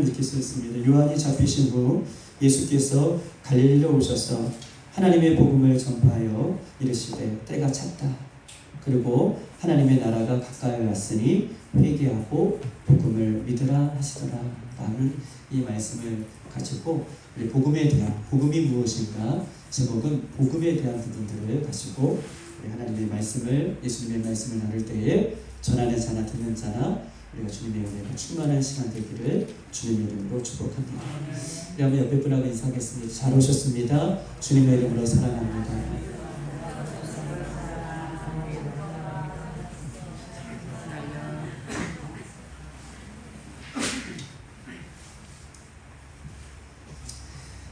느낄 수 있습니다. 요한이 잡히신 후 예수께서 갈릴리로 오셔서 하나님의 복음을 전파하여 이르시되 때가 찼다. 그리고 하나님의 나라가 가까이 왔으니 회개하고 복음을 믿으라 하시더라 라는 이 말씀을 가지고 우리 복음에 대한, 복음이 무엇인가 제목은 복음에 대한 부분들을 가지고 우리 하나님의 말씀을, 예수님의 말씀을 나눌 때에 전하는 자나 듣는 자나 우리가 주님의 은혜가 충만한 시간 되기를 주님의 이름으로 축복합니다. 우리 한번 옆에 분하고 인사하겠습니다. 잘 오셨습니다. 주님의 이름으로 사랑합니다.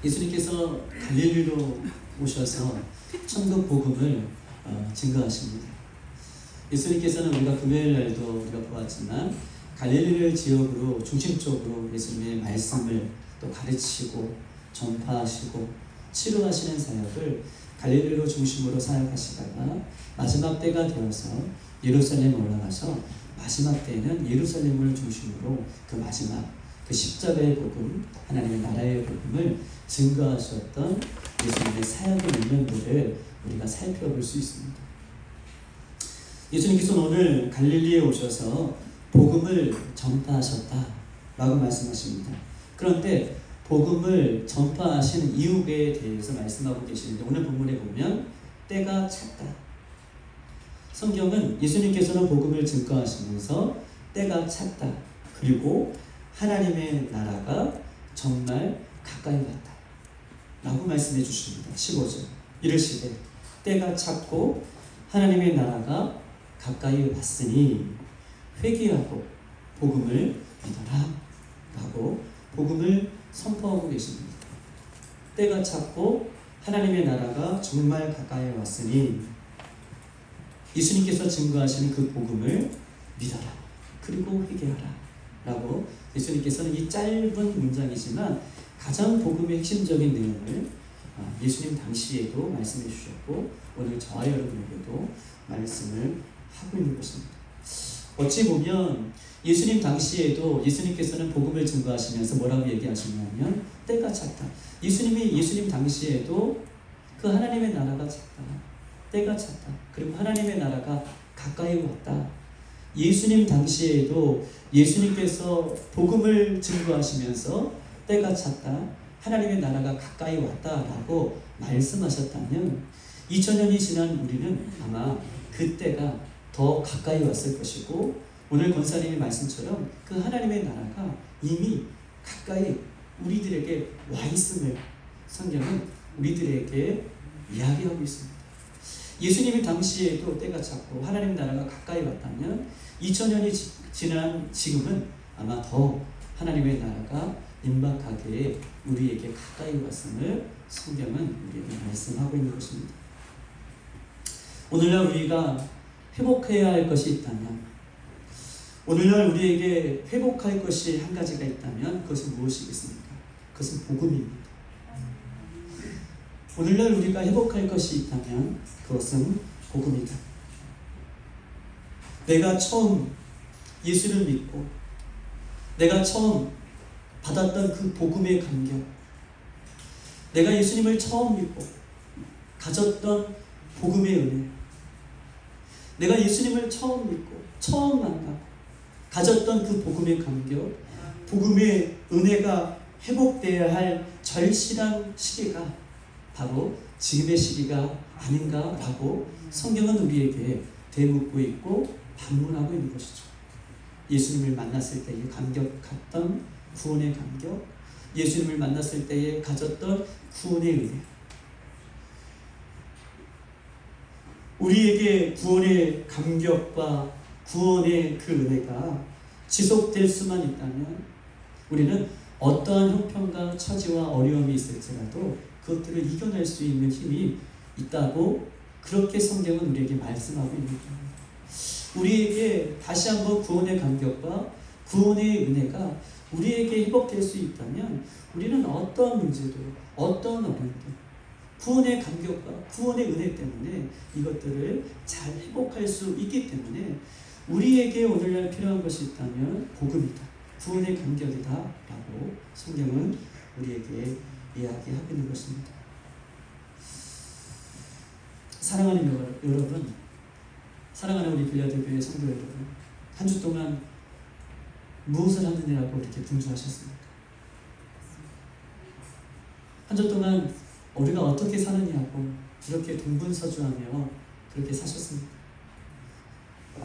예수님께서 갈릴리로 오셔서 천국 복음을 증거하십니다. 예수님께서는 우리가 금요일 날도 우리가 보았지만 갈릴리를 지역으로 중심적으로 예수님의 말씀을 또 가르치고 전파하시고 치료하시는 사역을 갈릴리로 중심으로 사역하시다가 마지막 때가 되어서 예루살렘에 올라가서 마지막 때에는 예루살렘을 중심으로 그 마지막 그 십자가의 복음, 하나님의 나라의 복음을 증거하셨던 예수님의 사역의 면면들을 우리가 살펴볼 수 있습니다. 예수님께서는 오늘 갈릴리에 오셔서 복음을 전파하셨다라고 말씀하십니다. 그런데 복음을 전파하시는 이유에 대해서 말씀하고 계시는데 오늘 본문에 보면 때가 찼다. 성경은 예수님께서는 복음을 증거하시면서 때가 찼다. 그리고 하나님의 나라가 정말 가까이 왔다 라고 말씀해 주십니다. 15절 이르시되 때가 찼고 하나님의 나라가 가까이 왔으니 회개하고 복음을 믿어라 라고 복음을 선포하고 계십니다. 때가 찼고 하나님의 나라가 정말 가까이 왔으니 예수님께서 증거하시는 그 복음을 믿어라 그리고 회개하라 라고 예수님께서는 이 짧은 문장이지만 가장 복음의 핵심적인 내용을 예수님 당시에도 말씀해 주셨고 오늘 저와 여러분에게도 말씀을 하고 있는 것입니다. 어찌 보면 예수님 당시에도 예수님께서는 복음을 증거하시면서 뭐라고 얘기하시냐면 때가 찼다. 예수님 당시에도 그 하나님의 나라가 찼다. 때가 찼다. 그리고 하나님의 나라가 가까이 왔다. 예수님 당시에도 예수님께서 복음을 증거하시면서 때가 찼다. 하나님의 나라가 가까이 왔다라고 말씀하셨다면 2000년이 지난 우리는 아마 그때가 더 가까이 왔을 것이고 오늘 권사님의 말씀처럼 그 하나님의 나라가 이미 가까이 우리들에게 와 있음을 성경은 우리들에게 이야기하고 있습니다. 예수님이 당시에도 때가 찼고 하나님 나라가 가까이 왔다면 2000년이 지난 지금은 아마 더 하나님의 나라가 임박하게 우리에게 가까이 왔음을 성경은 우리에게 말씀하고 있는 것입니다. 오늘날 우리가 회복해야 할 것이 있다면 오늘날 우리에게 회복할 것이 한 가지가 있다면 그것은 무엇이겠습니까? 그것은 복음입니다. 오늘날 우리가 회복할 것이 있다면 그것은 복음이다. 내가 처음 예수를 믿고 내가 처음 받았던 그 복음의 감격, 내가 예수님을 처음 믿고 가졌던 복음의 은혜, 내가 예수님을 처음 믿고 처음 만나고 가졌던 그 복음의 감격, 복음의 은혜가 회복되어야 할 절실한 시기가 바로 지금의 시기가 아닌가라고 성경은 우리에게 되묻고 있고 반문하고 있는 것이죠. 예수님을 만났을 때에 감격했던 구원의 감격, 예수님을 만났을 때에 가졌던 구원의 은혜, 우리에게 구원의 감격과 구원의 그 은혜가 지속될 수만 있다면 우리는 어떠한 형편과 처지와 어려움이 있을지라도 그것들을 이겨낼 수 있는 힘이 있다고 그렇게 성경은 우리에게 말씀하고 있는 겁니다. 우리에게 다시 한번 구원의 감격과 구원의 은혜가 우리에게 회복될 수 있다면 우리는 어떤 문제도 어떤 어려움도 구원의 감격과 구원의 은혜 때문에 이것들을 잘 회복할 수 있기 때문에 우리에게 오늘날 필요한 것이 있다면 복음이다. 구원의 간격이다 라고 성경은 우리에게 이야기하고 있는 것입니다. 사랑하는 여러분, 사랑하는 우리 빌라델피아의 성도 여러분, 한 주 동안 무엇을 하느냐고 이렇게 분주하셨습니까? 한 주 동안 우리가 어떻게 사느냐고 이렇게 동분서주하며 그렇게 사셨습니까?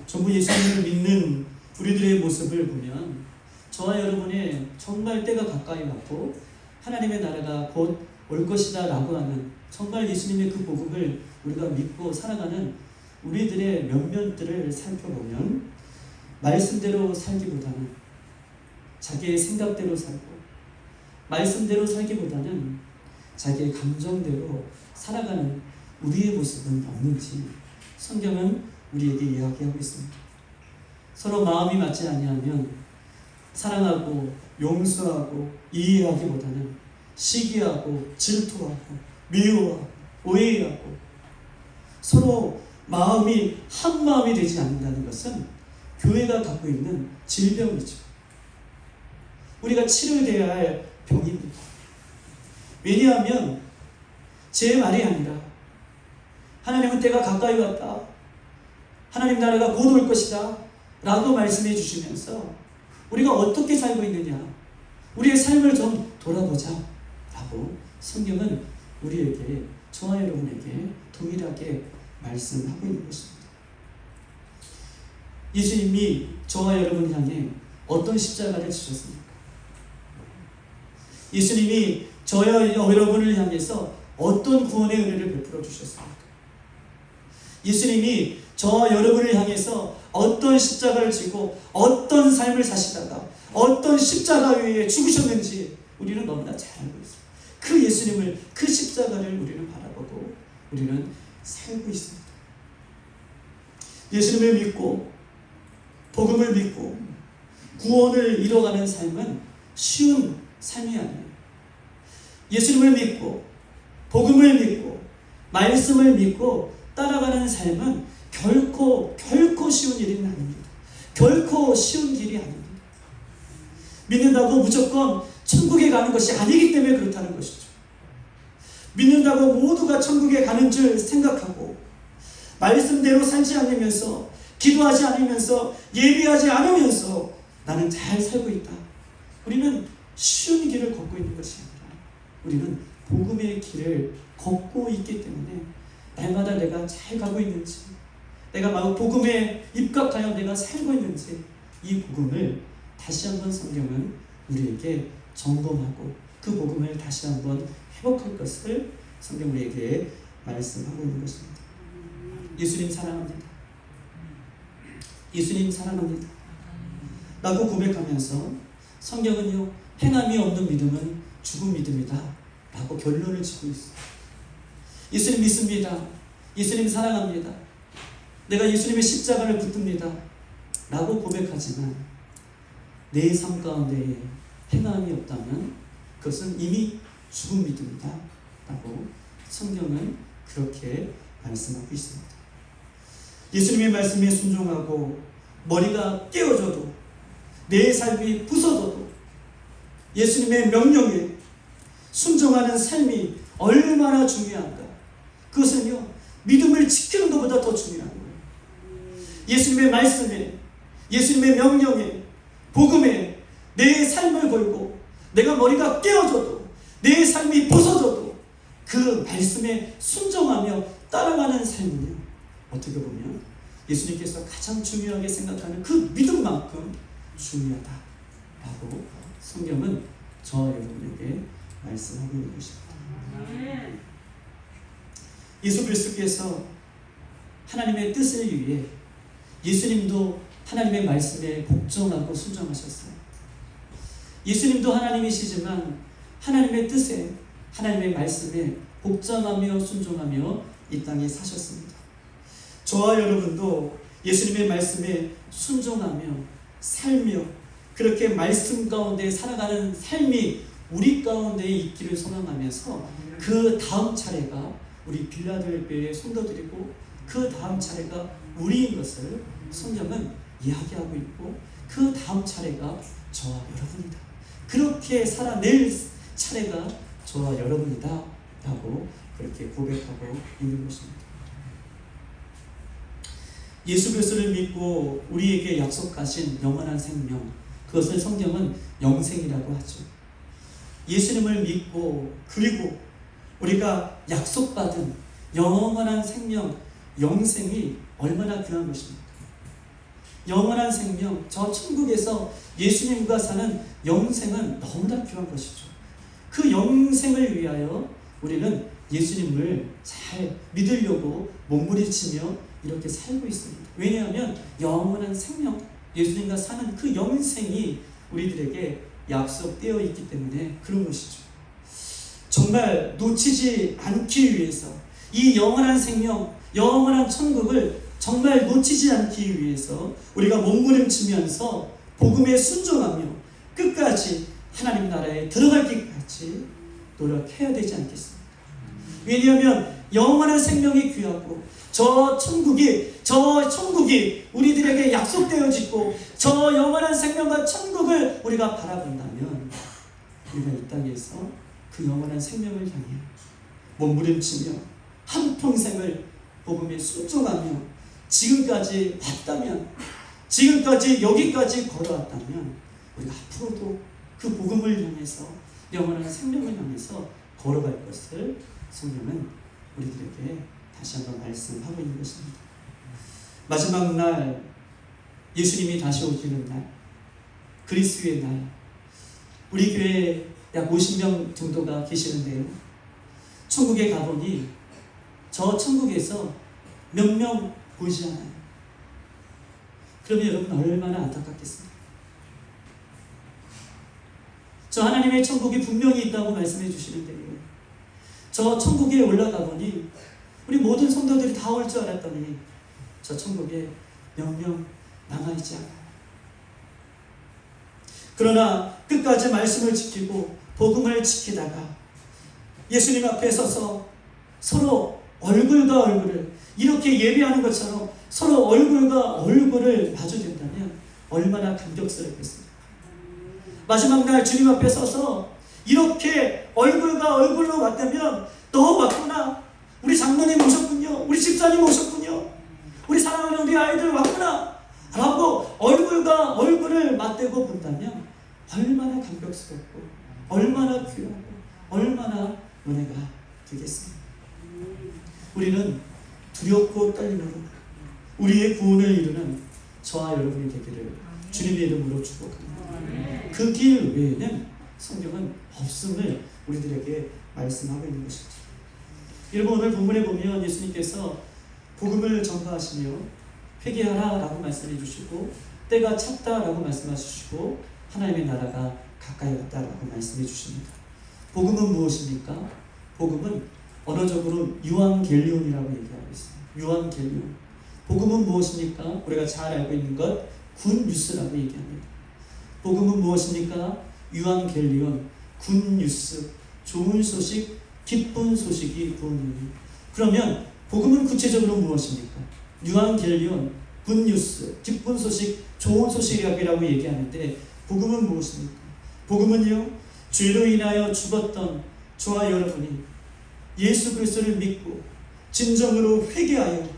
전부 예수님을 믿는 우리들의 모습을 보면 저와 여러분의 정말 때가 가까이 왔고 하나님의 나라가 곧 올 것이다 라고 하는 정말 예수님의 그 복음을 우리가 믿고 살아가는 우리들의 면면들을 살펴보면 말씀대로 살기보다는 자기의 생각대로 살고 말씀대로 살기보다는 자기의 감정대로 살아가는 우리의 모습은 없는지 성경은 우리에게 이야기하고 있습니다. 서로 마음이 맞지 아니하면 사랑하고 용서하고 이해하기보다는 시기하고 질투하고 미워하고 오해하고 서로 마음이 한 마음이 되지 않는다는 것은 교회가 갖고 있는 질병이죠. 우리가 치료되어야 할 병입니다. 왜냐하면 제 말이 아니라 하나님은 때가 가까이 왔다. 하나님 나라가 곧 올 것이다. 라고 말씀해 주시면서 우리가 어떻게 살고 있느냐, 우리의 삶을 좀 돌아보자 라고 성경은 우리에게, 저와 여러분에게 동일하게 말씀하고 있는 것입니다. 예수님이 저와 여러분을 향해 어떤 십자가를 지셨습니까? 예수님이 저와 여러분을 향해서 어떤 구원의 은혜를 베풀어 주셨습니까? 예수님이 저와 여러분을 향해서 어떤 십자가를 지고 어떤 삶을 사시다가 어떤 십자가 위에 죽으셨는지 우리는 너무나 잘 알고 있습니다. 그 예수님을, 그 십자가를 우리는 바라보고 우리는 살고 있습니다. 예수님을 믿고 복음을 믿고 구원을 이뤄가는 삶은 쉬운 삶이 아니에요. 예수님을 믿고 복음을 믿고 말씀을 믿고 따라가는 삶은 결코 쉬운 일은 아닙니다. 결코 쉬운 길이 아닙니다. 믿는다고 무조건 천국에 가는 것이 아니기 때문에 그렇다는 것이죠. 믿는다고 모두가 천국에 가는 줄 생각하고 말씀대로 살지 않으면서 기도하지 않으면서 예배하지 않으면서 나는 잘 살고 있다. 우리는 쉬운 길을 걷고 있는 것이 아니라 우리는 복음의 길을 걷고 있기 때문에 날마다 내가 잘 가고 있는지, 내가 복음에 입각하여 내가 살고 있는지, 이 복음을 다시 한번 성경은 우리에게 점검하고 그 복음을 다시 한번 회복할 것을 성경 우리에게 말씀하고 있는 것입니다. 예수님 사랑합니다. 예수님 사랑합니다. 라고 고백하면서 성경은요, 행함이 없는 믿음은 죽은 믿음이다 라고 결론을 짓고 있어요. 예수님 믿습니다. 예수님 사랑합니다. 내가 예수님의 십자가를 붙듭니다 라고 고백하지만 내 삶 가운데에 행함이 없다면 그것은 이미 죽은 믿음이다 라고 성경은 그렇게 말씀하고 있습니다. 예수님의 말씀에 순종하고 머리가 깨어져도 내 삶이 부서져도 예수님의 명령에 순종하는 삶이 얼마나 중요한가. 그것은요, 믿음을 지키는 것보다 더 중요한 거예요. 예수님의 말씀에, 예수님의 명령에, 복음에 내 삶을 걸고 내가 머리가 깨어져도 내 삶이 부서져도 그 말씀에 순종하며 따라가는 삶은요, 어떻게 보면 예수님께서 가장 중요하게 생각하는 그 믿음만큼 중요하다라고 성경은 저와 여러분에게 말씀하고 있는 것입니다. 예수 그리스도께서 하나님의 뜻을 위해 예수님도 하나님의 말씀에 복종하고 순종하셨어요. 예수님도 하나님이시지만 하나님의 뜻에, 하나님의 말씀에 복종하며 순종하며 이 땅에 사셨습니다. 저와 여러분도 예수님의 말씀에 순종하며 살며 그렇게 말씀 가운데 살아가는 삶이 우리 가운데 있기를 소망하면서 그 다음 차례가 우리 빌라델피아의 성도들이고 그 다음 차례가 우리인 것을 성경은 이야기하고 있고 그 다음 차례가 저와 여러분이다. 그렇게 살아낼 차례가 저와 여러분이다 라고 그렇게 고백하고 있는 것입니다. 예수 그리스도를 믿고 우리에게 약속하신 영원한 생명, 그것을 성경은 영생이라고 하죠. 예수님을 믿고 그리고 우리가 약속받은 영원한 생명, 영생이 얼마나 귀한 것입니까? 영원한 생명, 저 천국에서 예수님과 사는 영생은 너무나 귀한 것이죠. 그 영생을 위하여 우리는 예수님을 잘 믿으려고 몸부림치며 이렇게 살고 있습니다. 왜냐하면 영원한 생명, 예수님과 사는 그 영생이 우리들에게 약속되어 있기 때문에 그런 것이죠. 정말 놓치지 않기 위해서 이 영원한 생명, 영원한 천국을 정말 놓치지 않기 위해서 우리가 몸부림치면서 복음에 순종하며 끝까지 하나님 나라에 들어갈 때까지 노력해야 되지 않겠습니까? 왜냐하면 영원한 생명이 귀하고 저 천국이 우리들에게 약속되어지고 저 영원한 생명과 천국을 우리가 바라본다면 우리가 이 땅에서 그 영원한 생명을 향해 몸부림치며 한평생을 복음에 순종하며 지금까지 왔다면, 지금까지 여기까지 걸어왔다면 우리가 앞으로도 그 복음을 향해서 영원한 생명을 향해서 걸어갈 것을 성경은 우리들에게 다시 한번 말씀하고 있는 것입니다. 마지막 날, 예수님이 다시 오시는 날, 그리스도의 날, 우리 교회에 약 50명 정도가 계시는데요. 천국에 가보니 저 천국에서 몇 명 보이지 않아요. 그러면 여러분 얼마나 안타깝겠습니까? 저 하나님의 천국이 분명히 있다고 말씀해 주시는데요. 저 천국에 올라가 보니 우리 모든 성도들이 다 올 줄 알았더니 저 천국에 몇 명 남아있지 않아요. 그러나 끝까지 말씀을 지키고 복음을 지키다가 예수님 앞에 서서 서로 얼굴과 얼굴을 이렇게 예배하는 것처럼 서로 얼굴과 얼굴을 마주된다면 얼마나 감격스럽겠습니까? 마지막 날 주님 앞에 서서 이렇게 얼굴과 얼굴로 왔다면 너 왔구나, 우리 장로님 오셨군요, 우리 집사님 오셨군요, 우리 사랑하는 우리 아이들 왔구나 라고 얼굴과 얼굴을 맞대고 본다면 얼마나 감격스럽고 얼마나 귀하고 얼마나 은혜가 되겠습니까? 우리는 두렵고 떨림으로 우리의 구원을 이루는 저와 여러분이 되기를 주님의 이름으로 축복합니다. 그 길 외에는 성경은 없음을 우리들에게 말씀하고 있는 것이죠. 여러분, 오늘 본문에 보면 예수님께서 복음을 전파하시며 회개하라 라고 말씀해 주시고 때가 찼다 라고 말씀해 주시고 하나님의 나라가 가까이 왔다 라고 말씀해 주십니다. 복음은 무엇입니까? 복음은 언어적으로 유앙겔리온이라고 얘기하고 있습니다. 유앙겔리온. 복음은 무엇입니까? 우리가 잘 알고 있는 것 굿뉴스라고 얘기합니다. 복음은 무엇입니까? 유앙겔리온, 굿뉴스, 좋은 소식, 기쁜 소식이 복음입니다. 그러면 복음은 구체적으로 무엇입니까? 유앙겔리온, 굿뉴스, 기쁜 소식, 좋은 소식이라고 얘기하는데 복음은 무엇입니까? 복음은요, 죄로 인하여 죽었던 저와 여러분이 예수 그리스도를 믿고 진정으로 회개하여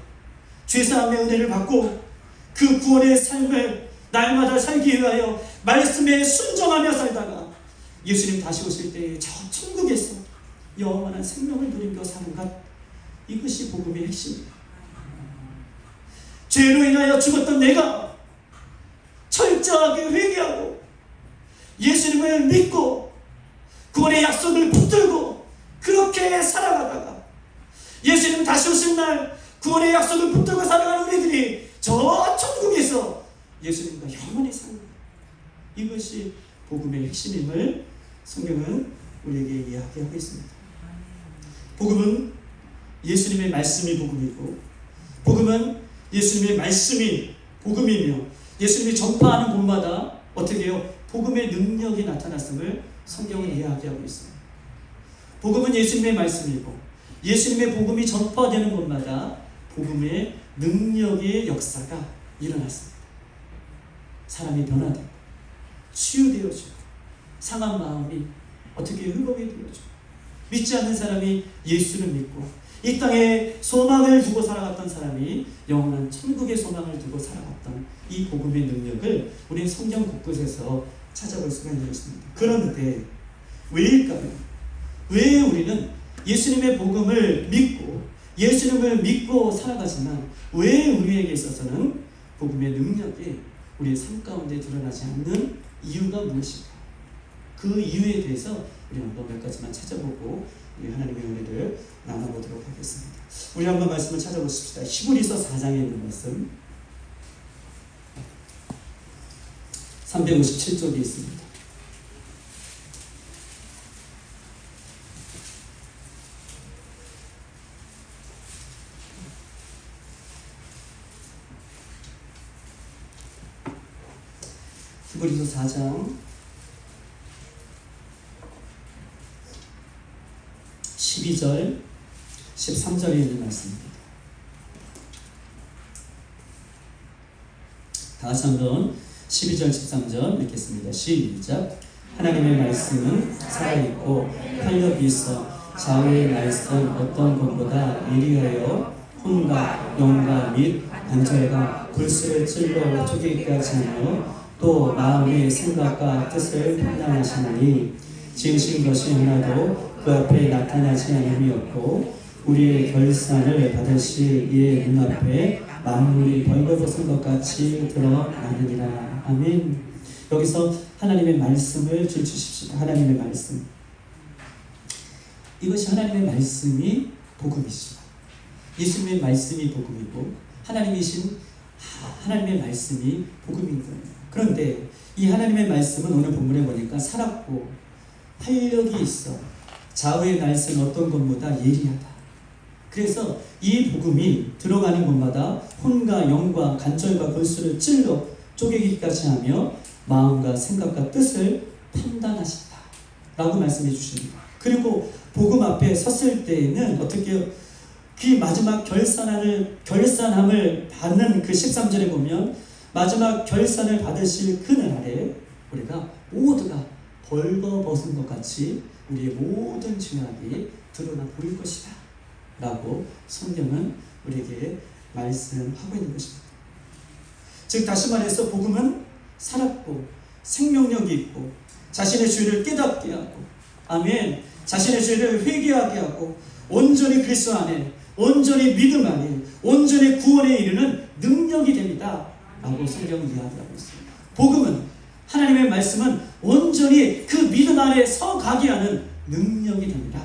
죄사함의 은혜를 받고 그 구원의 삶을 날마다 살기 위하여 말씀에 순종하며 살다가 예수님 다시 오실 때에 저 천국에서 영원한 생명을 누리며 사는 것, 이것이 복음의 핵심입니다. 죄로 인하여 죽었던 내가 철저하게 회개하고 예수님을 믿고 구원의 약속을 붙들고 그렇게 살아가다가 예수님 다시 오실 날 구원의 약속을 붙들고 살아가는 우리들이 저 천국에서 예수님과 영원히 사는 것, 이것이 복음의 핵심임을 성경은 우리에게 이야기하고 있습니다. 복음은 예수님의 말씀이 복음이고 복음은 예수님의 말씀이 복음이며 예수님이 전파하는 곳마다 어떻게 해요? 복음의 능력이 나타났음을 성경은 이야기하고 있습니다. 복음은 예수님의 말씀이고 예수님의 복음이 전파되는 곳마다 복음의 능력의 역사가 일어났습니다. 사람이 변화되고 치유되어지고 상한 마음이 어떻게 회복이 되어지고 믿지 않는 사람이 예수를 믿고 이 땅에 소망을 두고 살아갔던 사람이 영원한 천국의 소망을 두고 살아갔던 이 복음의 능력을 우리 성경 곳곳에서 찾아볼 수가 있는 것입니다. 그런데 왜일까요? 왜 우리는 예수님의 복음을 믿고 예수님을 믿고 살아가지만 왜 우리에게 있어서는 복음의 능력이 우리의 삶 가운데 드러나지 않는 이유가 무엇일까? 그 이유에 대해서 우리 한번 몇 가지만 찾아보고 우리 하나님의 은혜를 나눠보도록 하겠습니다. 우리 한번 말씀을 찾아보십시다. 히브리서 4장에 있는 말씀 357쪽에 있습니다. 히브리서 4장 12절 13절에 있는 말씀입니다. 다시 한번 12절 13절 읽겠습니다. 시작. 하나님의 말씀은 살아있고 활력이 있어 좌우에 날선 어떤 것보다 예리하여 혼과 영과 및 관절과 골수를 찔러 쪼개기까지 하며 또 마음의 생각과 뜻을 판단하시나니 지으신 것이 하나도 그 앞에 나타나지 않음이 없고 우리의 결산을 받으실 이의 눈앞에 만물이 벌거벗은 것 같이 드러나느니라. 아멘. 여기서 하나님의 말씀을 주십시오. 하나님의 말씀. 이것이 하나님의 말씀이 복음이시죠. 예수님의 말씀이 복음이고 하나님이신 하나님의 말씀이 복음인 거예요. 그런데 이 하나님의 말씀은 오늘 본문에 보니까 살았고 활력이 있어 좌우에 날선 어떤 것보다 예리하다. 그래서 이 복음이 들어가는 곳마다 혼과 영과 관절과 골수를 찔러 쪼개기까지 하며 마음과 생각과 뜻을 판단하신다 라고 말씀해 주십니다. 그리고 복음 앞에 섰을 때에는 어떻게 그 마지막 결산함을 받는 그 13절에 보면 마지막 결산을 받으실 그날에 우리가 모두가 벌거벗은 것 같이 우리의 모든 죄악이 드러나 보일 것이다 라고 성경은 우리에게 말씀하고 있는 것입니다. 즉 다시 말해서 복음은 살았고 생명력이 있고 자신의 죄를 깨닫게 하고 아멘 자신의 죄를 회개하게 하고 온전히 그리스도 안에 온전히 믿음 안에 온전히 구원에 이르는 능력이 됩니다 라고 성경은 이야기하고 있습니다. 복음은 하나님의 말씀은 온전히 그 믿음 안에 서가게 하는 능력이 됩니다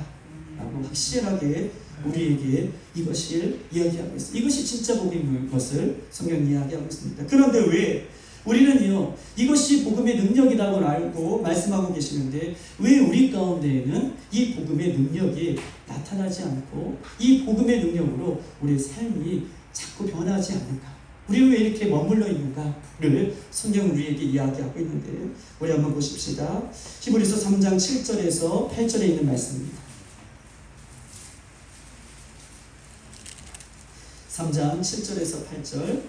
라고 확실하게 우리에게 이것을 이야기하고 있습니다. 이것이 진짜 복음인 것을 성경이 이야기하고 있습니다. 그런데 왜 우리는요 이것이 복음의 능력이라고 알고 말씀하고 계시는데 왜 우리 가운데에는 이 복음의 능력이 나타나지 않고 이 복음의 능력으로 우리의 삶이 자꾸 변하지 않는가? 우리는 왜 이렇게 머물러 있는가를 성경은 우리에게 이야기하고 있는데 우리 한번 보십시다. 히브리서 3장 7절에서 8절에 있는 말씀입니다. 3장 7절에서 8절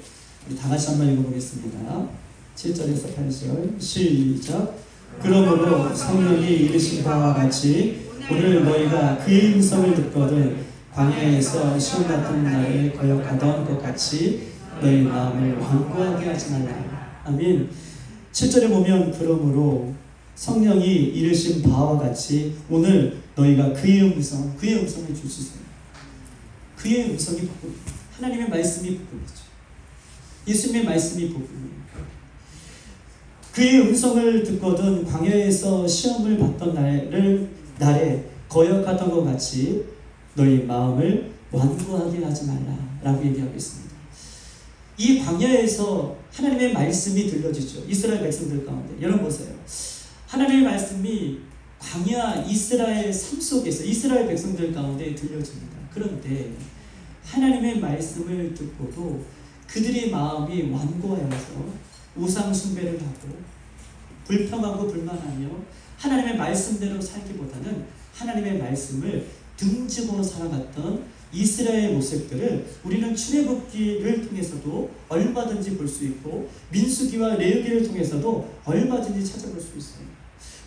우리 다 같이 한번 읽어보겠습니다. 7절에서 8절 시작. 그러므로 성령이 이르신 바와 같이 오늘 너희가 그의 음성을 듣거든 광야에서 시험 같은 날에 거역하던 것 같이 너희 마음을 완고하게 하지 말라. 아멘. 7절에 보면 그러므로 성령이 이르신 바와 같이 오늘 너희가 그의 음성을 주시세요. 그의 음성이 복음입니다. 하나님의 말씀이 복음이죠. 예수님의 말씀이 복음이에요. 그의 음성을 듣거든 광야에서 시험을 받던 날에 거역하던 것 같이 너희 마음을 완고하게 하지 말라 라고 얘기하고 있습니다. 이 광야에서 하나님의 말씀이 들려지죠. 이스라엘 백성들 가운데. 여러분 보세요. 하나님의 말씀이 광야 이스라엘 삶 속에서 이스라엘 백성들 가운데 들려집니다. 그런데 하나님의 말씀을 듣고도 그들의 마음이 완고하여서 우상 숭배를 하고 불평하고 불만하며 하나님의 말씀대로 살기보다는 하나님의 말씀을 등지고 살아갔던 이스라엘의 모습들을 우리는 출애굽기를 통해서도 얼마든지 볼 수 있고 민수기와 레위기를 통해서도 얼마든지 찾아볼 수 있어요.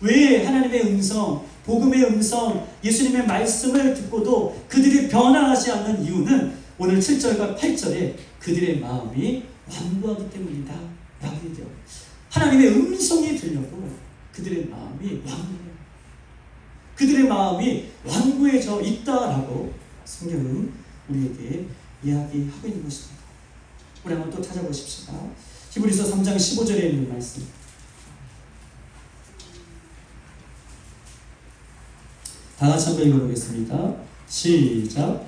왜 하나님의 음성, 복음의 음성, 예수님의 말씀을 듣고도 그들이 변화하지 않는 이유는 오늘 7절과 8절에 그들의 마음이 완고하기 때문이다 라고 얘기해요. 하나님의 음성이 들려도 그들의 마음이 완고해요. 그들의 마음이 완고해져 있다라고 성경은 우리에게 이야기하고 있는 것입니다. 우리 한번 또 찾아보십시다. 히브리서 3장 15절에 있는 말씀. 다 같이 한번 읽어보겠습니다. 시작.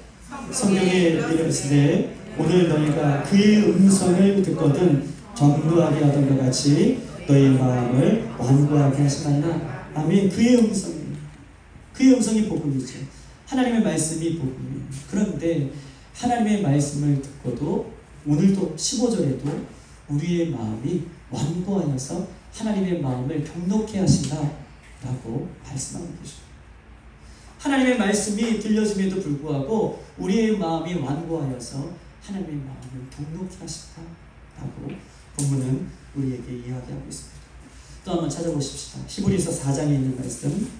성경에 이르시되 오늘 너희가 그의 음성을 듣거든 경노하게 하던 것 같이 너희 마음을 완고하게 하지 말라. 아멘. 그의 음성입니다. 그의 음성이 복음이죠. 하나님의 말씀이 복음이에요. 그런데 하나님의 말씀을 듣고도 오늘도 15절에도 우리의 마음이 완고하여서 하나님의 마음을 경록해 하신다라고 말씀하고 계십니다. 하나님의 말씀이 들려짐에도 불구하고 우리의 마음이 완고하여서 하나님의 마음을 경록해 하신다라고 본문은 우리에게 이야기하고 있습니다. 또 한번 찾아보십시다. 히브리서 4장에 있는 말씀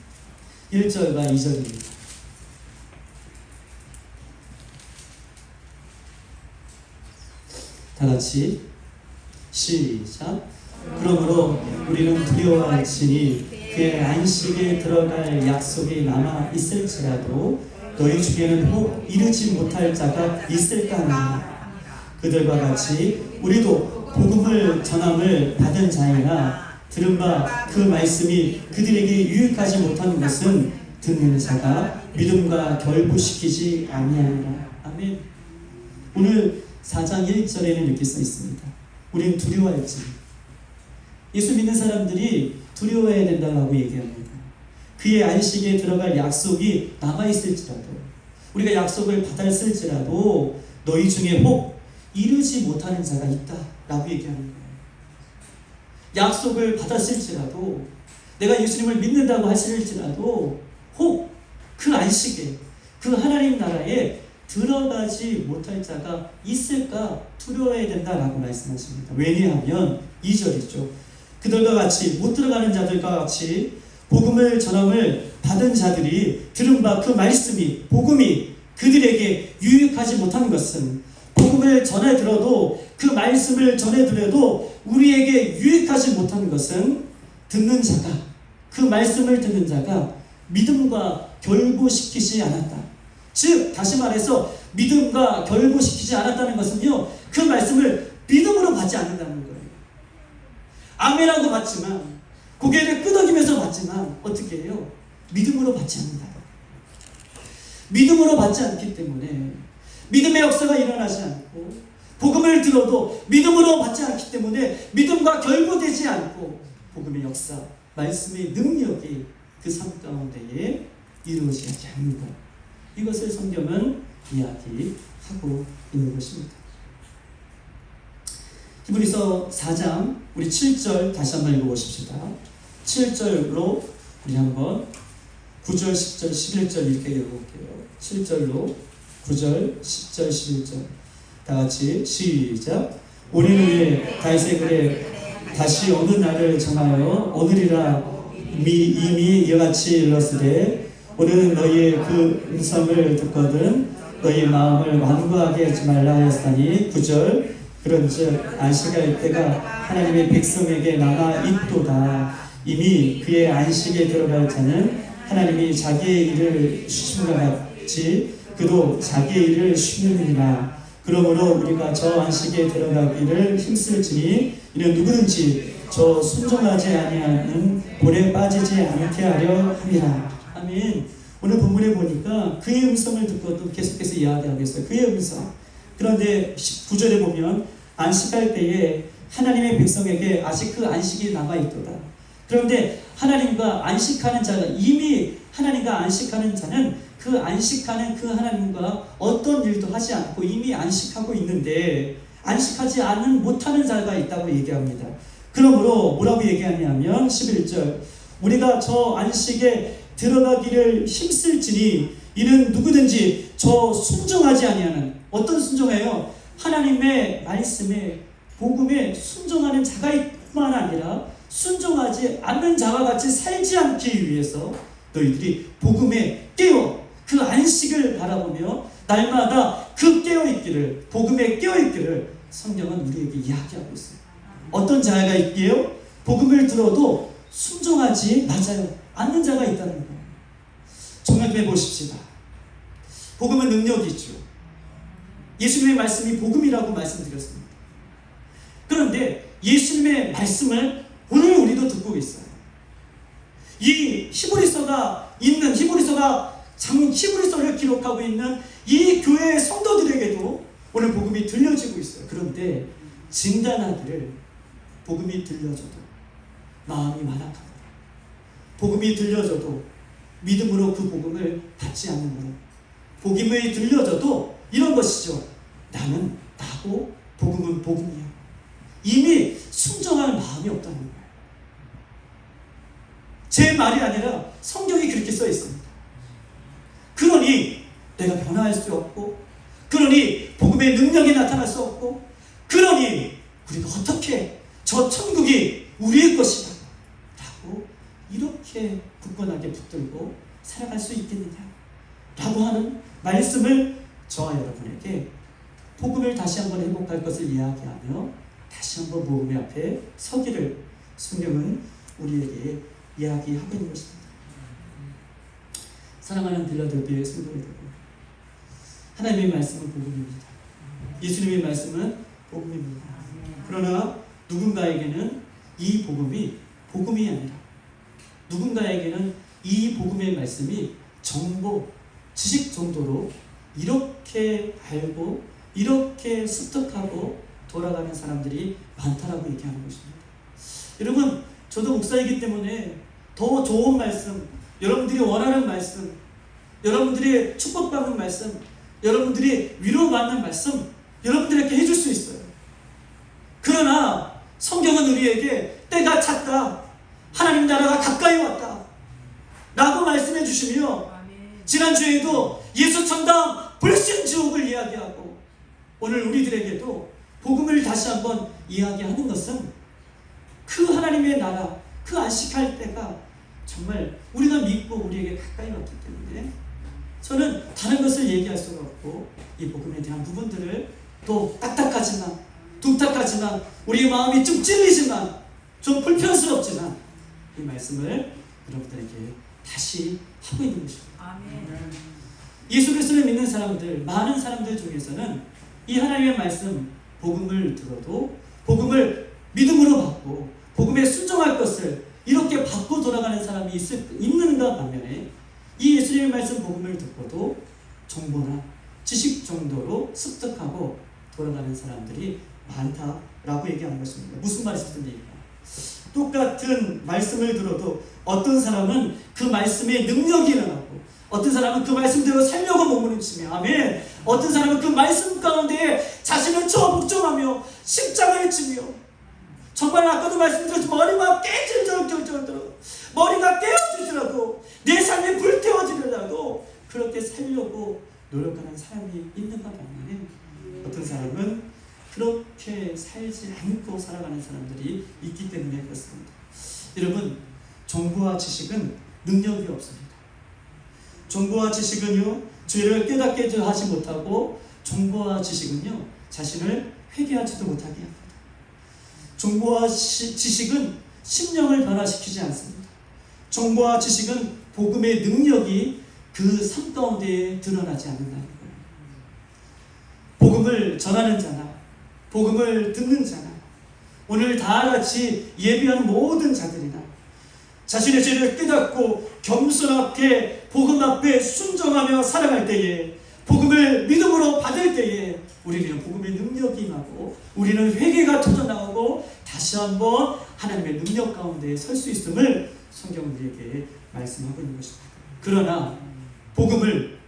1절과 2절입니다. 다 같이 시작. 그러므로 우리는 두려워할지니 그의 안식에 들어갈 약속이 남아 있을지라도 너희 중에는 혹 이르지 못할 자가 있을까 하느니라. 그들과 같이 우리도 복음을 전함을 받은 자이나 들은 바 그 말씀이 그들에게 유익하지 못하는 것은 듣는 자가 믿음과 결부시키지 아니하니라. 아멘. 오늘 4장 1절에는 이렇게 써 있습니다. 우리는 두려워할지. 예수 믿는 사람들이 두려워해야 된다고 얘기합니다. 그의 안식에 들어갈 약속이 남아있을지라도 우리가 약속을 받았을지라도 너희 중에 혹 이르지 못하는 자가 있다라고 얘기하는 거예요. 약속을 받았을지라도 내가 예수님을 믿는다고 하실지라도 혹 그 안식에 그 하나님 나라에 들어가지 못할 자가 있을까 두려워해야 된다라고 말씀하십니다. 왜냐하면 2절이죠. 그들과 같이 못 들어가는 자들과 같이 복음을 전함을 받은 자들이 들은 바 그 말씀이 복음이 그들에게 유익하지 못한 것은 복음을 전해 들어도 그 말씀을 전해 들어도 우리에게 유익하지 못한 것은 듣는 자가 그 말씀을 듣는 자가 믿음과 결부시키지 않았다. 즉 다시 말해서 믿음과 결부시키지 않았다는 것은요 그 말씀을 믿음으로 받지 않는다는 거예요. 아멘하고 받지만 고개를 끄덕이면서 받지만 어떻게 해요? 믿음으로 받지 않는다. 믿음으로 받지 않기 때문에 믿음의 역사가 일어나지 않고 복음을 들어도 믿음으로 받지 않기 때문에 믿음과 결부되지 않고 복음의 역사, 말씀의 능력이 그 삶 가운데에 이루어지지 않는 것. 이것을 성경은 이야기하고 있는 것입니다. 히브리서 4장 우리 7절 다시 한번 읽어보십시다. 7절로 우리 한번 9절, 10절, 11절 이렇게 읽어볼게요. 7절로 9절, 10절, 11절 다 같이 시작. 우리는 왜 다윗의 글에 다시 어느 날을 정하여 오늘이라 이미 이같이 일렀으되 오늘은 너희의 그 음성을 듣거든 너희 마음을 완고하게 하지 말라 하였으니 9절. 그런즉 안식할 때가 하나님의 백성에게 남아 있도다. 이미 그의 안식에 들어갈 자는 하나님이 자기의 일을 쉬심과 같이 그도 자기의 일을 쉬느니라. 그러므로 우리가 저 안식에 들어가기를 힘쓸지니 이는 누구든지 저 순종하지 아니하는 볼에 빠지지 않게 하려 함이라. 아멘. 오늘 본문에 보니까 그의 음성을 듣고도 계속해서 이야기하고 있어요. 그의 음성. 그런데 9절에 보면 안식할 때에 하나님의 백성에게 아직 그 안식이 남아있도다. 그런데 하나님과 안식하는 자가 이미 하나님과 안식하는 자는 그 안식하는 그 하나님과 어떤 일도 하지 않고 이미 안식하고 있는데 안식하지 않은 못하는 자가 있다고 얘기합니다. 그러므로 뭐라고 얘기하냐면 11절 우리가 저 안식에 들어가기를 힘쓸지니 이는 누구든지 저 순종하지 아니하는, 어떤 순종이에요? 하나님의 말씀에, 복음에 순종하는 자가 뿐만 아니라 순종하지 않는 자와 같이 살지 않기 위해서 너희들이 복음에 깨어 그 안식을 바라보며 날마다 그 깨어있기를, 복음에 깨어있기를 성경은 우리에게 이야기하고 있어요. 어떤 자가 있게요? 복음을 들어도 순종하지 않는 자가 있다는 거예요. 정확해 보십시다. 복음은 능력이 있죠. 예수님의 말씀이 복음이라고 말씀드렸습니다. 그런데 예수님의 말씀을 오늘 우리도 듣고 있어요. 이 히브리서가 히브리서를 기록하고 있는 이 교회의 성도들에게도 오늘 복음이 들려지고 있어요. 그런데 진단하기를 복음이 들려져도 마음이 완악하다. 복음이 들려져도 믿음으로 그 복음을 받지 않는 거로. 복음이 들려져도 이런 것이죠. 나는 나고 복음은 복음이야. 이미 순종할 마음이 없다는 거예요. 제 말이 아니라 성경이 그렇게 써 있습니다. 그러니 내가 변화할 수 없고, 그러니 복음의 능력이 나타날 수 없고, 그러니 우리가 어떻게 저 천국이 우리의 것이다 라고 이렇게 굳건하게 붙들고 살아갈 수 있겠느냐 라고 하는 말씀을 저와 여러분에게 복음을 다시 한번 회복할 것을 이야기하며 다시 한번 복음의 앞에 서기를 성경은 우리에게 이야기하고 있는 것입니다. 사랑하는 빌라델비아의 성도 여러분, 하나님의 말씀은 복음입니다. 예수님의 말씀은 복음입니다. 그러나 누군가에게는 이 복음이 복음이 아니라, 누군가에게는 이 복음의 말씀이 정보, 지식 정도로 이렇게 알고 이렇게 습득하고 돌아가는 사람들이 많다라고 얘기하는 것입니다. 여러분, 저도 목사이기 때문에 더 좋은 말씀, 여러분들이 원하는 말씀, 여러분들이 축복받는 말씀, 여러분들이 위로받는 말씀 여러분들에게 해줄 수 있어요. 그러나 성경은 우리에게 때가 찼다, 하나님 나라가 가까이 왔다 라고 말씀해 주시며, 지난주에도 예수 천당 불신지옥을 이야기하고 오늘 우리들에게도 복음을 다시 한번 이야기하는 것은 그 하나님의 나라, 그 안식할 때가 정말 우리가 믿고 우리에게 가까이 왔기 때문에 저는 다른 것을 얘기할 수가 없고, 이 복음에 대한 부분들을 또 딱딱하지만, 둥탁하지만, 우리의 마음이 좀 찔리지만, 좀 불편스럽지만 이 말씀을 여러분들에게 다시 하고 있는 것입니다. 아멘. 예수 그리스도를 믿는 사람들, 많은 사람들 중에서는 이 하나님의 말씀, 복음을 들어도 복음을 믿음으로 받고 복음에 순종할 것을 이렇게 받고 돌아가는 사람이 있는가 반면에 이 예수님의 말씀 복음을 듣고도 정보나 지식 정도로 습득하고 돌아가는 사람들이 많다라고 얘기하는 것입니다. 무슨 말이 있습니까? 똑같은 말씀을 들어도 어떤 사람은 그 말씀에 능력이 일어나고, 어떤 사람은 그 말씀대로 살려고 몸부림치며, 아멘. 어떤 사람은 그 말씀 가운데 자신을 저복종하며 십자가를 지며, 정말 아까도 말씀드렸지만 머리가 깨질 정도로, 머리가 깨어지더라도, 내 삶이 불태워지더라도 그렇게 살려고 노력하는 사람이 있는가 반면에 어떤 사람은 그렇게 살지 않고 살아가는 사람들이 있기 때문에 그렇습니다. 여러분, 정보와 지식은 능력이 없습니다. 정보와 지식은요, 죄를 깨닫게 하지 못하고, 정보와 지식은요, 자신을 회개하지도 못하게 합니다. 정보와 지식은 심령을 변화시키지 않습니다. 정보와 지식은 복음의 능력이 그 삶 가운데 드러나지 않는다는 거예요. 복음을 전하는 자나 복음을 듣는 자나, 오늘 다 같이 예배하는 모든 자들이나 자신의 죄를 깨닫고 겸손하게 복음 앞에 순종하며 살아갈 때에, 복음을 믿음으로 받을 때에 우리는 복음의 능력이 임하고 우리는 회개가 터져나오고 다시 한번 하나님의 능력 가운데 설 수 있음을 성경은 우리에게 말씀하고 있는 것입니다. 그러나 복음을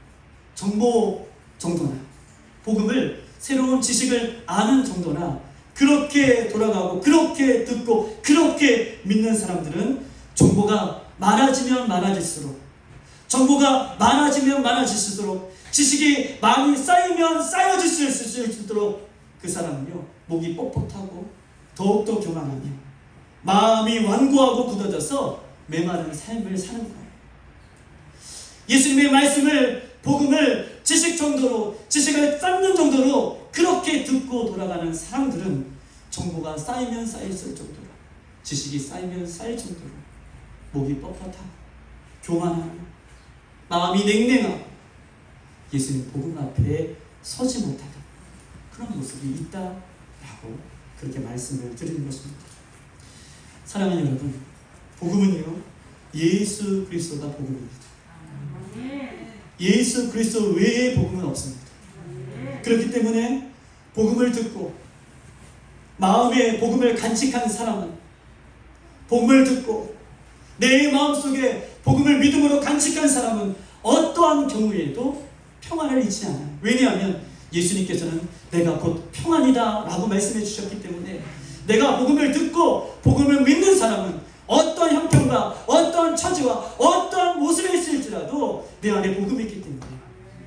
정보 정도나 복음을 새로운 지식을 아는 정도나 그렇게 돌아가고 그렇게 듣고 그렇게 믿는 사람들은 정보가 많아지면 많아질수록, 정보가 많아지면 많아질수록, 지식이 많이 쌓이면 쌓여질수록 그 사람은요, 목이 뻣뻣하고 더욱더 교만하며 마음이 완고하고 굳어져서 메마른 삶을 사는 거예요. 예수님의 말씀을, 복음을 지식 정도로, 지식을 쌓는 정도로 그렇게 듣고 돌아가는 사람들은 정보가 쌓이면 쌓였을 정도로, 지식이 쌓이면 쌓일 정도로 목이 뻣뻣하고 교만하고 마음이 냉랭하고 예수님 복음 앞에 서지 못하는 그런 모습이 있다라고 그렇게 말씀을 드리는 것입니다. 사랑하는 여러분, 복음은요, 예수 그리스도가 복음입니다. 예수 그리스도 외에 복음은 없습니다. 그렇기 때문에 복음을 듣고 마음에 복음을 간직하는 사람은, 복음을 듣고 내 마음속에 복음을 믿음으로 간직한 사람은 어떠한 경우에도 평안을 잃지 않아요. 왜냐하면 예수님께서는 내가 곧 평안이다 라고 말씀해 주셨기 때문에, 내가 복음을 듣고 복음을 믿는 사람은 어떤 형편과 어떤 처지와 어떤 모습에 있을지라도 내 안에 복음이 있기 때문에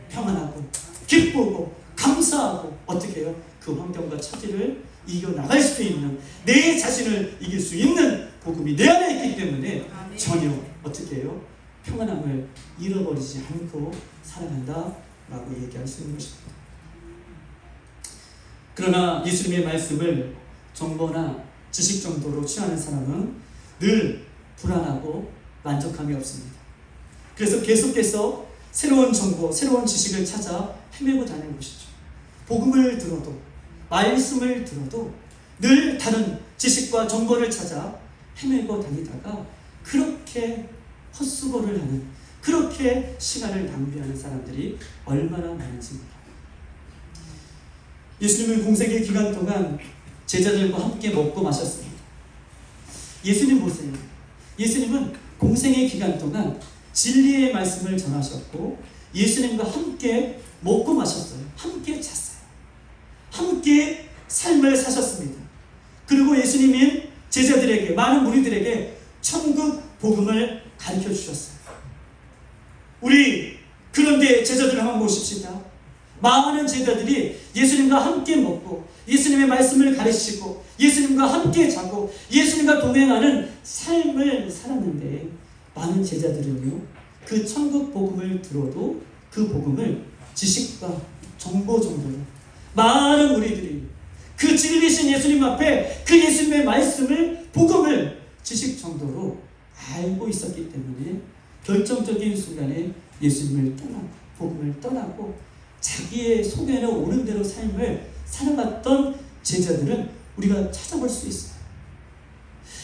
평안하고 기쁘고 감사하고, 어떻게 해요? 그 환경과 처지를 이겨나갈 수 있는, 내 자신을 이길 수 있는 복음이 내 안에 있기 때문에 전혀 어떻게 해요? 평안함을 잃어버리지 않고 살아간다 라고 얘기할 수 있는 것입니다. 그러나 예수님의 말씀을 정보나 지식 정도로 취하는 사람은 늘 불안하고 만족함이 없습니다. 그래서 계속해서 새로운 정보, 새로운 지식을 찾아 헤매고 다니는 것이죠. 복음을 들어도, 말씀을 들어도 늘 다른 지식과 정보를 찾아 헤매고 다니다가 그렇게 헛수고를 하는, 그렇게 시간을 낭비하는 사람들이 얼마나 많은지입니다. 예수님은 공생의 기간 동안 제자들과 함께 먹고 마셨습니다. 예수님 보세요. 예수님은 공생의 기간 동안 진리의 말씀을 전하셨고 예수님과 함께 먹고 마셨어요. 함께 잤어요. 함께 삶을 사셨습니다. 그리고 예수님이 제자들에게, 많은 무리들에게 천국 복음을 가르쳐 주셨어요. 우리 그런데 제자들을 한번 보십시다. 많은 제자들이 예수님과 함께 먹고 예수님의 말씀을 가르치고 예수님과 함께 자고 예수님과 동행하는 삶을 살았는데, 많은 제자들은요, 그 천국 복음을 들어도 그 복음을 지식과 정보 정도로, 많은 우리들이 그 진리신 예수님 앞에 그 예수님의 말씀을, 복음을 지식 정도로 알고 있었기 때문에 결정적인 순간에 예수님을 떠나고 복음을 떠나고 자기의 속에는 옳은 대로 삶을 살아갔던 제자들은 우리가 찾아볼 수 있어요.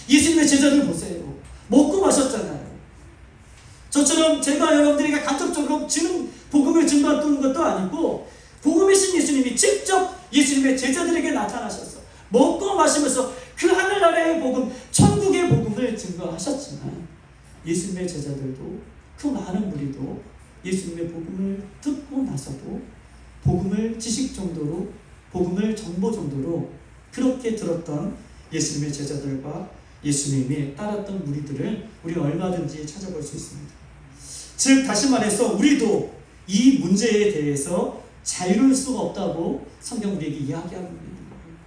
예수님의 제자들 보세요. 먹고 마셨잖아요. 저처럼 제가 여러분들에게 간접적으로 복음을 증거했던 것도 아니고, 복음이신 예수님이 직접 예수님의 제자들에게 나타나셔서 먹고 마시면서 그 하늘나라의 복음, 천국의 복음을 증거하셨지만, 예수님의 제자들도, 그 많은 무리도 예수님의 복음을 듣고 나서도 복음을 지식 정도로, 복음을 정보 정도로 그렇게 들었던 예수님의 제자들과 예수님이 따랐던 무리들을 우리는 얼마든지 찾아볼 수 있습니다. 즉 다시 말해서 우리도 이 문제에 대해서 자유로울 수가 없다고 성경 우리에게 이야기하고 있는 거예요.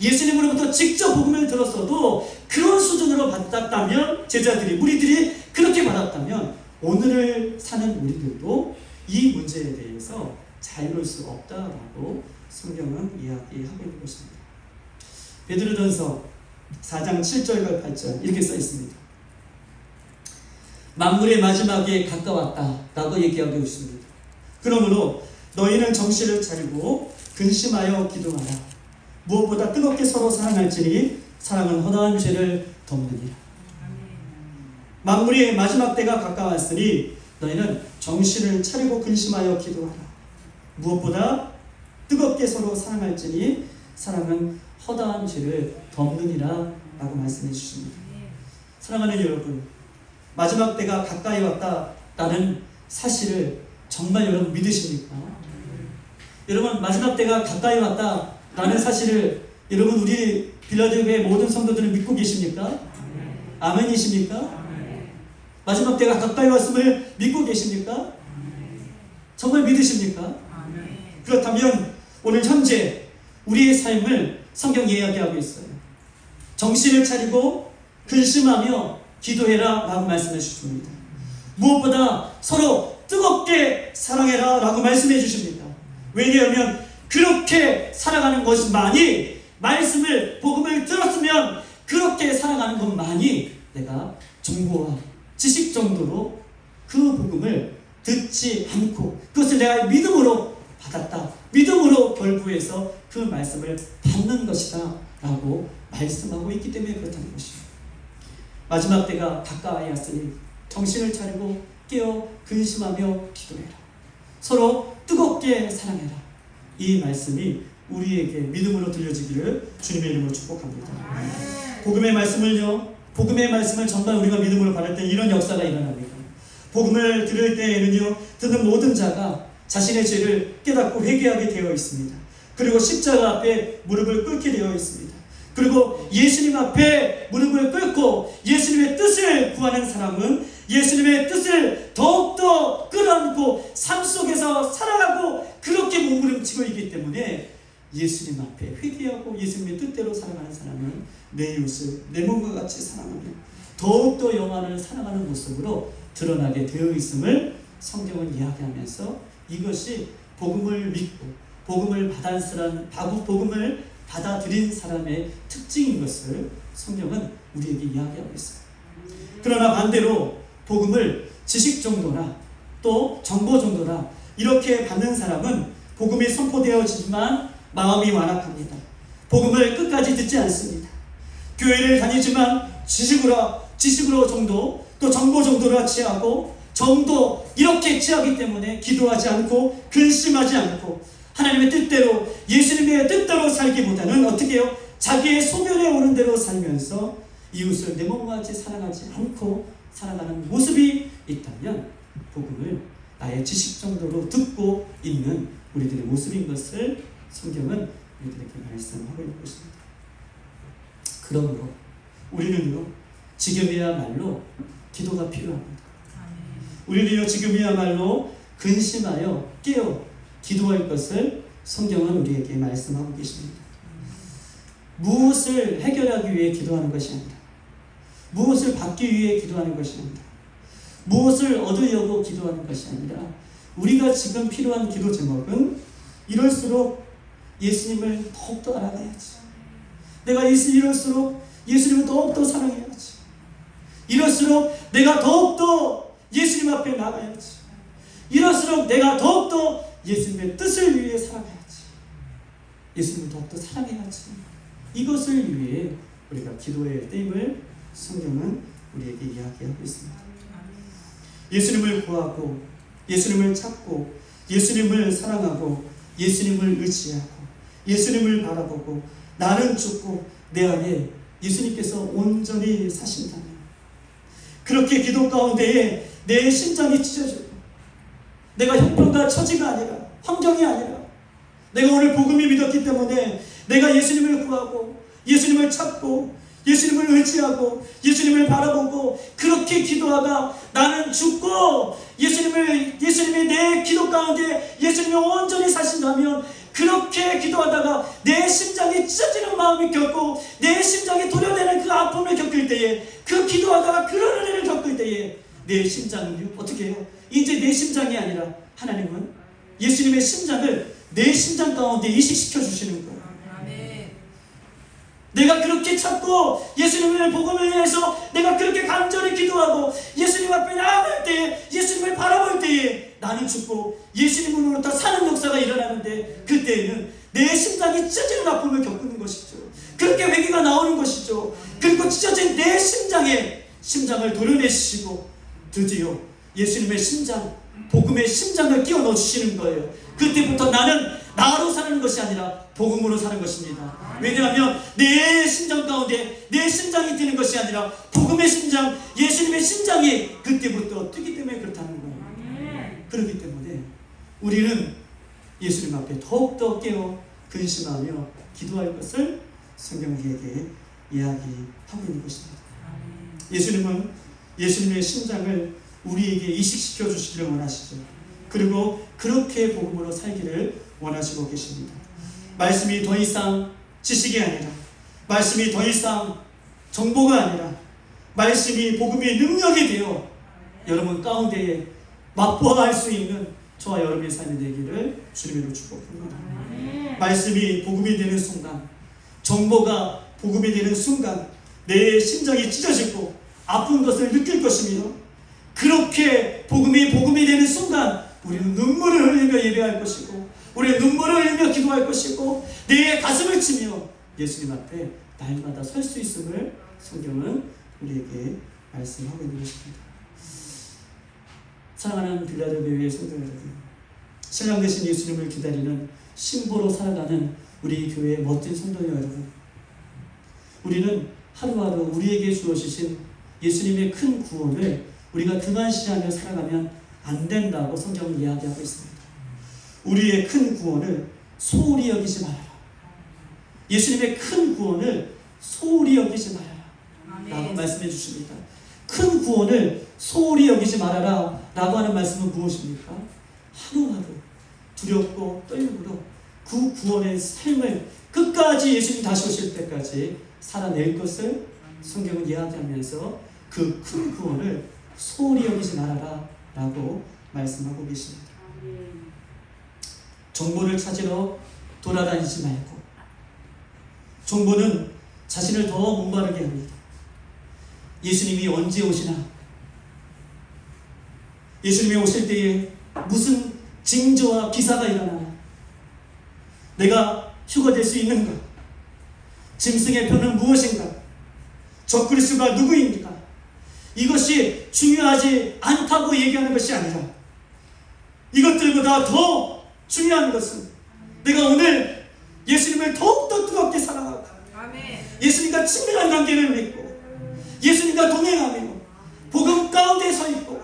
예수님으로부터 직접 복음을 들었어도 그런 수준으로 받았다면, 제자들이, 무리들이 그렇게 받았다면 오늘을 사는 우리들도 이 문제에 대해서 자유로울 수 없다라고 성경은 이야기하고 있는 것입니다. 베드로전서 4장 7절과 8절 이렇게 써 있습니다. 만물의 마지막에 가까웠다 라고 얘기하고 있습니다. 그러므로 너희는 정신을 차리고 근심하여 기도하라. 무엇보다 뜨겁게 서로 사랑할지니 사랑은 허다한 죄를 덮느니라. 만물의 마지막 때가 가까웠으니 너희는 정신을 차리고 근심하여 기도하라. 무엇보다 뜨겁게 서로 사랑할지니 사랑은 허다한 죄를 덮느니라 라고 말씀해 주십니다. 사랑하는 여러분, 마지막 때가 가까이 왔다라는 사실을 정말 여러분 믿으십니까? 여러분, 마지막 때가 가까이 왔다라는 사실을 여러분, 우리 빌라델피아의 모든 성도들은 믿고 계십니까? 아멘이십니까? 마지막 때가 가까이 왔음을 믿고 계십니까? 정말 믿으십니까? 그렇다면 오늘 현재 우리의 삶을 성경 이야기하고 있어요. 정신을 차리고 근심하며 기도해라 라고 말씀해 주십니다. 무엇보다 서로 뜨겁게 사랑해라 라고 말씀해 주십니다. 왜냐하면 그렇게 살아가는 것만이, 말씀을, 복음을 들었으면 그렇게 살아가는 것만이 내가 정보와 지식 정도로 그 복음을 듣지 않고 그것을 내가 믿음으로 받았다, 믿음으로 결부해서 그 말씀을 받는 것이다 라고 말씀하고 있기 때문에 그렇다는 것이에요. 마지막 때가 가까이 왔으니 정신을 차리고 깨어 근심하며 기도해라. 서로 뜨겁게 사랑해라. 이 말씀이 우리에게 믿음으로 들려지기를 주님의 이름으로 축복합니다. 복음의 말씀을 정말 우리가 믿음으로 받을 때 이런 역사가 일어납니다. 복음을 들을 때에는요, 듣는 모든 자가 자신의 죄를 깨닫고 회개하게 되어 있습니다. 그리고 십자가 앞에 무릎을 꿇게 되어 있습니다. 그리고 예수님 앞에 무릎을 꿇고 예수님의 뜻을 구하는 사람은 예수님의 뜻을 더욱더 끌어안고 삶 속에서 살아가고 그렇게 몸부림치고 있기 때문에 예수님 앞에 회개하고 예수님의 뜻대로 살아가는 사람은 내 이웃을 내 몸과 같이 사랑하며 더욱더 영원을 사랑하는 모습으로 드러나게 되어 있음을 성경은 이야기하면서 이것이 복음을 믿고 복음을 받아들인 사람의 특징인 것을 성경은 우리에게 이야기하고 있어요. 그러나 반대로 복음을 지식 정도나 또 정보 정도나 이렇게 받는 사람은 복음이 선포되어지지만 마음이 완악합니다. 복음을 끝까지 듣지 않습니다. 교회를 다니지만 지식으로 정도 또 정보 정도로 취하고 정도 이렇게 취하기 때문에 기도하지 않고 근심하지 않고 하나님의 뜻대로 예수님의 뜻대로 살기보다는 어떻게 해요? 자기의 소견에 오른 대로 살면서 이웃을 내 몸과 같이 사랑하지 않고 살아가는 모습이 있다면 복음을 나의 지식 정도로 듣고 있는 우리들의 모습인 것을 성경은 우리들에게 말씀하고 있는 것입니다. 그러므로 우리는요, 지금이야말로 기도가 필요합니다. 우리는요, 지금이야말로 근심하여 깨어 기도할 것을 성경은 우리에게 말씀하고 계십니다. 무엇을 해결하기 위해 기도하는 것이 아니라, 무엇을 받기 위해 기도하는 것이 아니라, 무엇을 얻으려고 기도하는 것이 아니라, 우리가 지금 필요한 기도 제목은 이럴수록 예수님을 더욱더 알아가야지. 내가 이럴수록 예수님을 더욱더 사랑해야지. 이럴수록 내가 더욱더 예수님 앞에 나가야지. 이럴수록 내가 더욱더 예수님의 뜻을 위해 살아가야지. 예수님을 더욱더 사랑해야지. 이것을 위해 우리가 기도해야 됨을 성경은 우리에게 이야기하고 있습니다. 예수님을 구하고 예수님을 찾고 예수님을 사랑하고 예수님을 의지하고 예수님을 바라보고 나는 죽고 내 안에 예수님께서 온전히 사신다면 그렇게 기도 가운데에 내 심장이 찢어지고 내가 형편과 처지가 아니라 환경이 아니라 내가 오늘 복음을 믿었기 때문에 내가 예수님을 구하고 예수님을 찾고 예수님을 의지하고 예수님을 바라보고 그렇게 기도하다 나는 죽고 예수님이 내 기도 가운데 예수님이 온전히 사신다면 그렇게 기도하다가 내 심장이 찢어지는 마음이 겪고 내 심장이 도려내는 그 아픔을 겪을 때에 그 기도하다가 그런 은혜를 겪을 때에 내 심장은요 어떻게 해요? 이제 내 심장이 아니라 하나님은 예수님의 심장을 내 심장 가운데 이식시켜 주시는 거예요. 내가 그렇게 찾고 예수님의 복음을 위해서 내가 그렇게 간절히 기도하고 예수님 앞에 나아갈 때에 예수님을 바라볼 때에 나는 죽고 예수님으로부터 사는 역사가 일어나는데 그때에는 내 심장이 찢어지는 아픔을 겪는 것이죠. 그렇게 회개가 나오는 것이죠. 그리고 찢어진 내 심장을 도려내시고 드디어 예수님의 심장, 복음의 심장을 끼워 넣어주시는 거예요. 그때부터 나는 나로 사는 것이 아니라 복음으로 사는 것입니다. 왜냐하면 내 심장 가운데 내 심장이 뛰는 것이 아니라 복음의 심장, 예수님의 심장이 그때부터 뛰기 때문에 그렇다는 거예요. 그렇기 때문에 우리는 예수님 앞에 더욱더 깨어 근심하며 기도할 것을 성경 우리에게 이야기하고 있는 것입니다. 예수님은 예수님의 심장을 우리에게 이식시켜 주시기를 원하시죠. 그리고 그렇게 복음으로 살기를 원하시고 계십니다. 말씀이 더 이상 지식이 아니라, 말씀이 더 이상 정보가 아니라, 말씀이 복음의 능력이 되어 여러분 가운데에 맛보아할 수 있는 저와 여러분의 삶이 되기를 주님으로 축복합니다. 말씀이 복음이 되는 순간, 정보가 복음이 되는 순간 내 심장이 찢어지고 아픈 것을 느낄 것이며, 그렇게 복음이 되는 순간 우리는 눈물을 흘리며 예배할 것이고, 우리는 눈물을 흘리며 기도할 것이고, 내 가슴을 치며 예수님 앞에 날마다 설 수 있음을 성경은 우리에게 말씀하고 있는 것입니다. 사랑하는 빌라델비아의 성도 여러분, 신랑 되신 예수님을 기다리는 신부로 살아가는 우리 교회의 멋진 성도 여러분, 우리는 하루하루 우리에게 주어지신 예수님의 큰 구원을 우리가 등한시하며 살아가면 안 된다고 성경은 이야기하고 있습니다. 우리의 큰 구원을 소홀히 여기지 말아라. 예수님의 큰 구원을 소홀히 여기지 말아라 라고 말씀해 주십니다. 큰 구원을 소홀히 여기지 말아라 라고 하는 말씀은 무엇입니까? 하루하루 두렵고 떨림으로 그 구원의 삶을 끝까지 예수님 다시 오실 때까지 살아낼 것을 성경은 이야기하면서 그 큰 구원을 소홀히 여기지 말아라 라고 말씀하고 계십니다. 정보를 찾으러 돌아다니지 말고, 정보는 자신을 더 목마르게 합니다. 예수님이 언제 오시나, 예수님이 오실 때에 무슨 징조와 기사가 일어나나, 내가 휴거될 수 있는가, 짐승의 표는 무엇인가, 적그리스도가 누구입니까? 이것이 중요하지 않다고 얘기하는 것이 아니라, 이것들보다 더 중요한 것은 내가 오늘 예수님을 더욱더 뜨겁게 사랑하고, 예수님과 친밀한 관계를 맺고, 예수님과 동행하며 복음 가운데 서 있고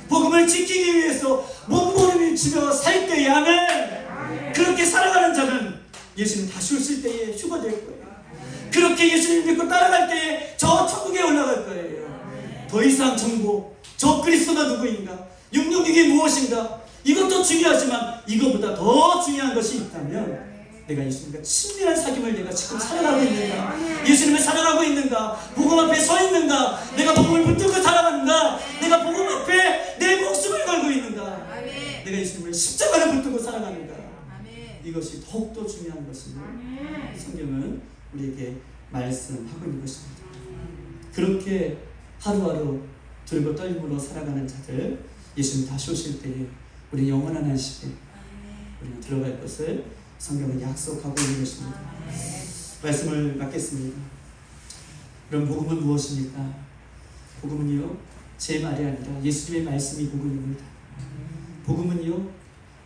복음을 지키기 위해서 몸부림치며 살 때에, 아멘, 그렇게 살아가는 자는 예수님 다시 오실 때에 휴거될 거예요. 그렇게 예수님 믿고 따라갈 때에 저 천국에 올라갈 거예요. 더 이상 정보, 저 그리스도가 누구인가, 666이 무엇인가, 이것도 중요하지만 이것보다 더 중요한 것이 있다면, 내가 예수님과 친밀한 사귐을 내가 지금 살아가고 있는가, 예수님을 사랑하고 있는가, 복음 앞에 서 있는가, 내가 복음을 붙들고 살아가는가, 내가 복음 앞에 내 목숨을 걸고 있는가, 내가 예수님을 십자가를 붙들고 살아가는가, 이것이 더욱더 중요한 것을 성경은 우리에게 말씀하고 있는 것입니다. 그렇게 하루하루 두렵고 떨림으로 살아가는 자들, 예수님 다시 오실 때에 우리 영원한 안식에 우리는 들어갈 것을 성경은 약속하고 있는 것입니다. 말씀을 맡겠습니다. 그럼 복음은 무엇입니까? 복음은요, 제 말이 아니라 예수님의 말씀이 복음입니다. 복음은요,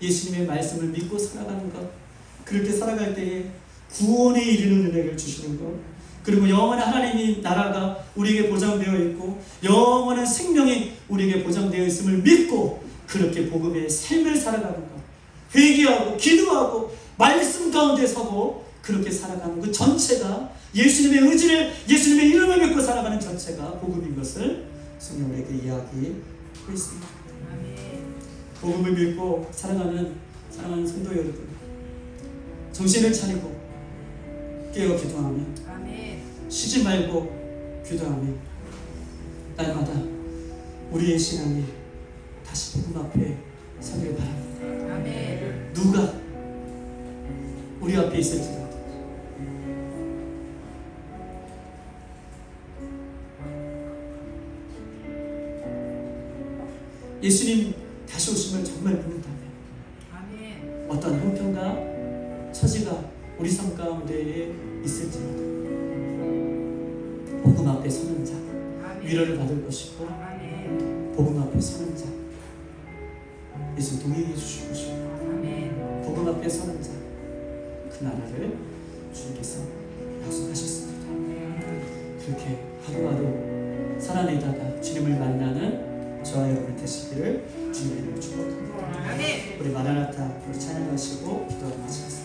예수님의 말씀을 믿고 살아가는 것, 그렇게 살아갈 때에 구원에 이르는 은혜를 주시는 것, 그리고 영원한 하나님의 나라가 우리에게 보장되어 있고 영원한 생명이 우리에게 보장되어 있음을 믿고 그렇게 복음의 삶을 살아가는 것, 회개하고 기도하고 말씀 가운데 서고 그렇게 살아가는 그 전체가, 예수님의 의지를, 예수님의 이름을 믿고 살아가는 전체가 복음인 것을 성경 우리에게 이야기하고 있습니다. 복음을 믿고 살아가는 사랑하는 성도 여러분, 정신을 차리고 깨어 기도하며, 쉬지 말고 기도하며, 날마다 우리의 신앙이 다시 복음 앞에 서길 바랍니다. 누가 우리 앞에 있을지라도 예수님 다시 오심을 정말 믿는다면, 어떤 형편과 처지가 우리 삶 가운데에 있을지라도 복음 앞에 서는 자, 위로를 받을 것이고, 복음 앞에 서는 자, 예수 동행해 주실 것이고, 복음 앞에 서는 자, 그 나라를 주님께서 약속하셨습니다. 그렇게 하루하루 살아내다가 주님을 만나는 저와 여러분 되시기를 주님의 이름으로 축복합니다. 우리 마라나타 우리 찬양하시고 기도하고 마치겠습니다.